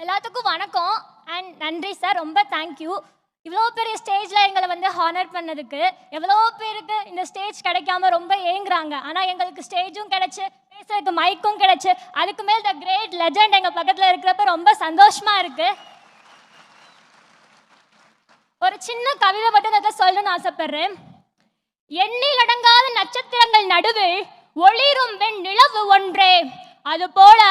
எல்லாத்துக்கும் வணக்கம் அண்ட் நன்றி சார், ரொம்ப தேங்க்யூ. இவ்வளோ பெரிய ஸ்டேஜில் எங்களை வந்து ஹானர் பண்ணதுக்கு. எவ்வளோ பேருக்கு இந்த ஸ்டேஜ் கிடைக்காம ரொம்ப ஏங்குறாங்க. ஆனால் எங்களுக்கு ஸ்டேஜும் கிடைச்சி, பேசுறதுக்கு மைக்கும் கிடைச்சி, அதுக்கு மேல் த கிரேட் லெஜண்ட் எங்கள் பக்கத்தில் இருக்கிறப்ப ரொம்ப சந்தோஷமாக இருக்குது. ஒரு சின்ன கவிதை மட்டும் அதை சொல்லணும்னு ஆசைப்படுறேன். எண்ணில் அடங்காத நட்சத்திரங்கள் நடுவில் ஒளிரும் வெண் நிலவு ஒன்றே, அதுபோல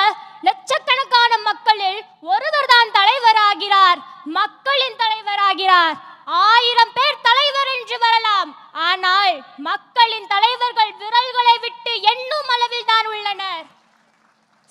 லட்சக்கணக்கான மக்களில் ஒருவர் தான் தலைவராகிறார், மக்களின் தலைவராகிறார். 1000 பேர் தலைவர் என்று வரலாம், ஆனால் மக்களின் தலைவர்கள் விரல்களை விட்டு எண்ணும் அளவில் தான் உள்ளனர்.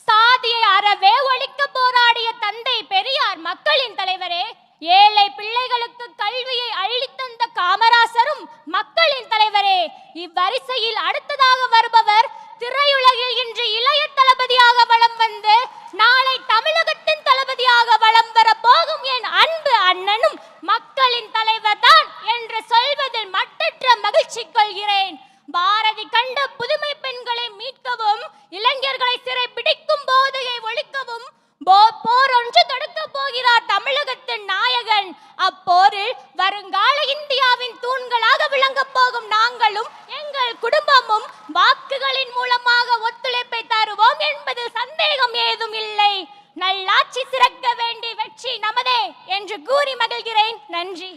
சாதியை அறவே ஒழிக்க போராடிய தந்தை பெரியார் மக்களின் தலைவரே. ஏழை பிள்ளைகளுக்கு கல்வியை அள்ளித்தந்த காமராசரும் மக்களின் தலைவரே. இவ்வரிசையில் அடுத்ததாக வருபவர் திரையுலகில் இன்று இளைய தளபதியாக வலம் வந்து நாளை தமிழகத்தின் தளபதியாக வலம் வர போகும் என் அன்பு அண்ணனும் மக்களின் தலைவர் தான் என்று சொல்வதில் மட்டற்ற மகிழ்ச்சி கொள்கிறேன். பாரதி கண்ட புதுமை பெண்களை மீட்கவும், இளைஞர்களை சிறை பிடிக்கும் போதையை ஒழிக்கவும் போர் ஒன்று தொடுக்க போகிறார் தமிழகத்தின் நாயகன். அப்போரில் வருங்கால இந்தியாவின் தூண்களாக விளங்க போகும் நாங்களும் எங்கள் குடும்பமும் வாக்குகளின் மூலமாக ஒத்துழைப்பை தருவோம் என்பதில் சந்தேகம் ஏதும் இல்லை. நல்லாட்சி சிறக்க வேண்டி வெற்றி நமதே என்று கூறி மகிழ்கிறேன். நன்றி.